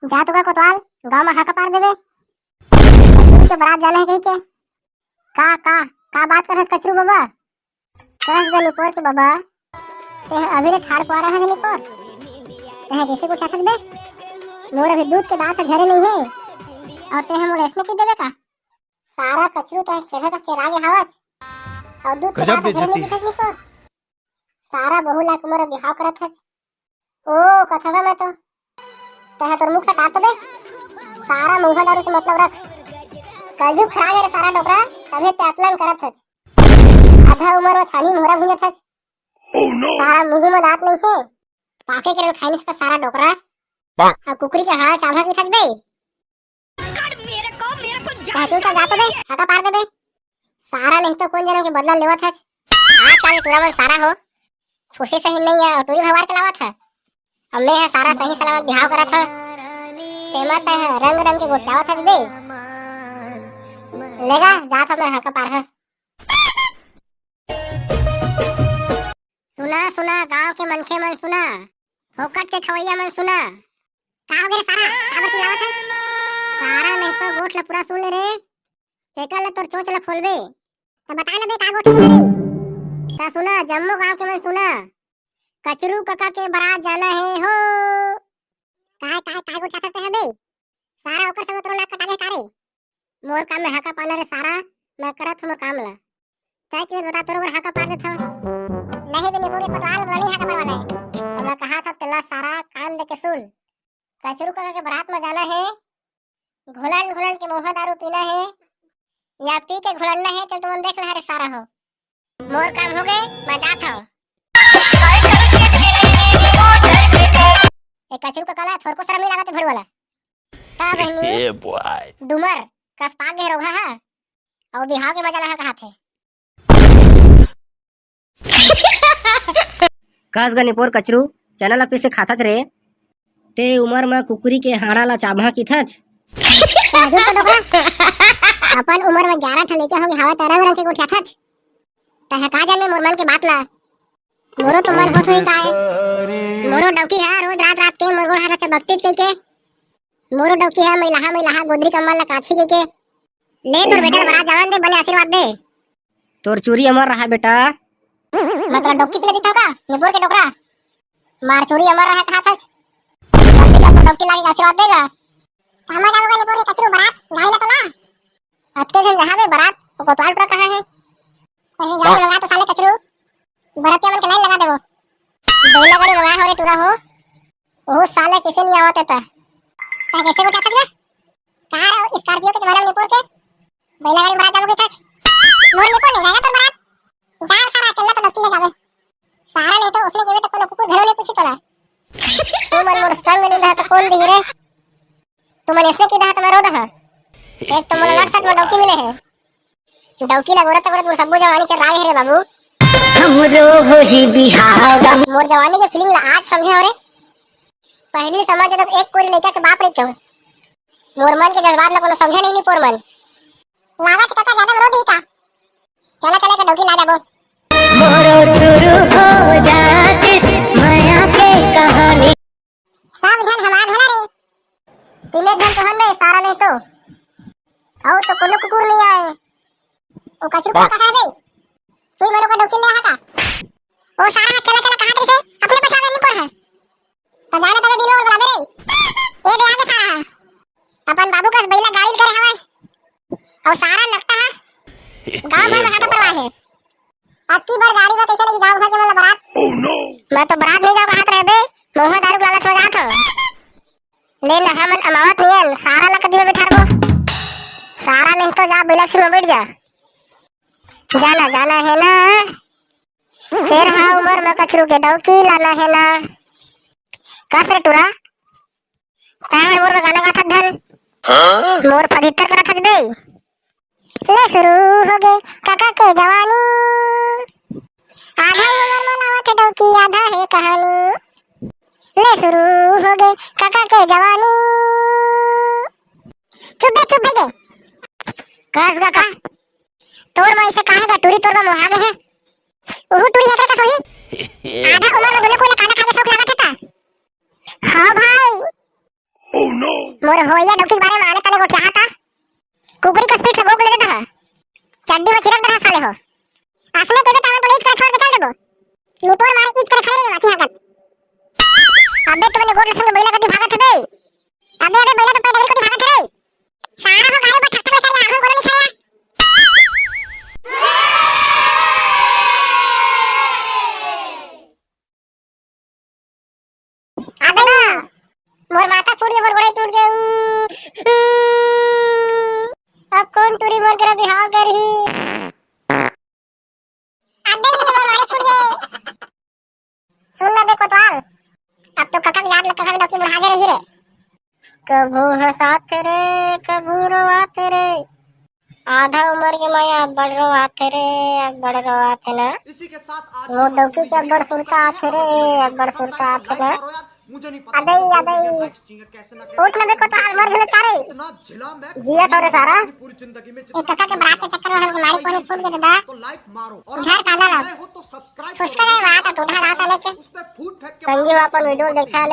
जा तो का कोतवाल गांव में हाका पार देवे कचरू के बारात जाना है कहीं के का बात कर कचरू बाबा कस गनी पोर के बाबा ते अभी रे ठाड़ को आ रहा है नहीं पोर ते कैसे को ठाकस बे मोर अभी दूध के दांत झरे नहीं है और ते हम ऐसे की देवे का सारा कचरू ते खेत का चरागे हवच और दूध के दांत झरे नहीं कितनी पोर सारा बहु लाख मोर बिहाव करत हच ओ कथगा मैं तो तह तोर मुख काट बे सारा मुंह दारू से मतलब रख कलजू खा गे रे सारा डोकरा तबे ते अपलान करत हच आधा उम्र में छानी मोहरा भुंजत हच सारा मुंह में दांत नहीं है पाके के खाइस का सारा डोकरा अब कुकरी के हाथ चाभा की थच बे तू तो जात बे हाका पार दे बे सारा नहीं तो कौन जनो के बदला लेवत हच आज काल तोरा मन सारा हो खुशी सही नहीं है टूरी भवार के लावत है अब मैं सारा सही सलामत बिहाव करत है तेमा त रंग रंग के गोटावत है बे लेगा जात मैं हाका पार है सुना सुना गांव के मनखे मन सुना होकट के खवैया मन सुना का हो गए सारा का बतिलावत है सारा नहीं तो गोठ ला पूरा सुन ले रे तेकल तोर चोच ला खोलबे त बता ले बे का गोठ सुन रे ता सुना जम्मू गांव के मन सुना कचरू काका के बारात जाना है हो काय को चाहते हैं बे सारा ओकर संग तोर नाक कटागे कारे मोर काम में हाका पाना रे सारा मैं करत हम काम ला काय के बता तोर हाका पार देथा नहीं बने पूरे पटवाल वाली हाका पार वाला है अब मैं कहा था तेला सारा कान दे के सुन कचरू काका के बारात में जाना है घोलन घोलन के मोह दारू पीना है या पी के घोलना है तो तुम देख ले रे सारा हो मोर काम हो गए मैं जाता हूं एक कचरू का काला थोर को शर्म नहीं लागत भड़ वाला ता बहनी ए बॉय डुमर कस पाग गए रोहा है और बिहाव के मजा लहा कहा थे कास गनी पोर कचरू चैनल पे से खाथच रे ते उमर में कुकुरी के हाड़ा ला चाभा की थच राजू तो डोकरा अपन उम्र में 11 ठन लेके होगे हवा तरंग रंग के गोठिया थच ता का जाने मोर मन के बात ला मोरो तो मन होत होई काय मोरो डौकी है रोज रात के मोर गोड़ हाथ से बकतीत के मोरो डौकी है मैलाहा गोदरी कमल ला काछी के ले तोर बेटा बड़ा जवान दे बने आशीर्वाद दे तोर चोरी अमर रहा बेटा मतलब डौकी पे दिखा का निपुर के डोकरा मार चोरी अमर रहा कहा थस तो डौकी लागी आशीर्वाद देगा हमारा जाओगे निपुर के कचरू बारात गाई ला तो ला अत्ते जन जहां बे बारात को कोतवाल पर कहा है कहीं जाके लगा तो साले कचरू बरातिया मन के लाइन लगा देबो बेला गाड़ी लगा हो रे टूरा हो ओ साले किसे नहीं आवत ता कैसे को चाहत रे कार स्कॉर्पियो के जमाना निपुर के बेला गाड़ी बारात जाबो के मोर निपुर नहीं जाएगा तो बारात जा सारा अकेला तो डॉक्टर लगावे सारा नहीं तो उसने केवे तो कोनो कुकुर घरों ने पूछी तोला तू मन मोर संग नहीं रहा तो कौन दी रे तू मन ऐसे की रहा तो मैं रो रहा एक तो मोर लड़ साथ में डॉक्टर मिले है डॉक्टर ला गोरत गोरत मोर सब जवानी चल रहा है रे बाबू हमरो हो ही बिहाव मोर जवानी के फीलिंग ला आज समझे हो रे पहली समझ जब एक कोई लड़का के बाप रे क्यों मोर मन के जज्बात ला कोनो समझे नहीं पोर मन लागा के टका ज्यादा रो दी का चला चला के डॉक्टर ला जाबो मोरो शुरू हो जात इस माया के कहानी सब जन हमार भला रे तीने जन तो हन सारा नहीं तो आओ तो कोनो कुकुर नहीं आए ओ कचरू का है बे तू मेरे को डोकी ले हाका ओ सारा चला चला कहां से अपने बचावे नहीं पर है तो जाने तबे बिनो और बला रे ए बे आगे सारा अपन बाबू का बैला गाड़ी करे हवा और सारा लगता है गांव भर में हाथा परवा है अब की बार गाड़ी में कैसे लगी गांव भर के मतलब बारात ओह नो मैं तो बारात नहीं जाऊंगा हाथ रह बे मोह दारू लालच हो जात हो ले ना हमन अमावत नियन सारा ला कदी में बैठारबो सारा नहीं तो जा बिलक्स में बैठ जा जाना है ना फिर हाँ उम्र में कचरू के डौकी लाना है ना कस रे टूरा तार मोर में गाना गाथा धन मोर पवित्र करा थक दे ले शुरू हो गए काका के जवानी आधा उम्र में लावत डौकी आधा है कहानी ले शुरू हो गए काका के जवानी चुप बे कस काका तोर में ऐसे काहे का टूरी तोर में मोहा गए है ओहु टूरी एकरा का सोही आधा उम्र में दोने कोला खाना खा के शौक लागत था हां भाई मोर होइया डोकी के बारे में आने तने को क्या था कुकुरी का स्पीड से गोग ले देता है चड्डी में चिरक रहा साले हो असले के बेटा पुलिस का छोड़ के चल देबो निपोर मारे इच कर खड़े रे माथी हाकत अबे तो मैंने गोड़ संग बैला कदी भागत है बे अबे बैला तो पैदल कदी भागत है रे सारा हो घरे पर ठक ठक चल आंखों गोड़ में खाया अबे मोर माथा फूट गया मोर गोड़े टूट गए अब कौन टूरी मोर करा बिहाव करही अबे मोर मारे फूट गए सुन ले देखो तो अब तो काका याद लग काका डॉक्टर में हाजिर रही रे कबू हंसात रे कबू रोवात रे आधा उम्र के माया बड़ रोवात रे बड़ रोवात ना इसी के साथ आज वो डॉक्टर के बड़ सुनता आत रे बड़ सुनता आत ना मुझे नहीं पता अबे कैसे ना उठ ना देखो तो मर गए सारे इतना झिला मैं जिया तो रे सारा पूरी जिंदगी में एक काका के बरात के चक्कर में हमारी कोने फूट गया दादा तो लाइक मारो और घर काला ला हो तो सब्सक्राइब खुश करे वहां का टूटा रात लेके उस पे फूट फेंक के संजीव अपन वीडियो देखा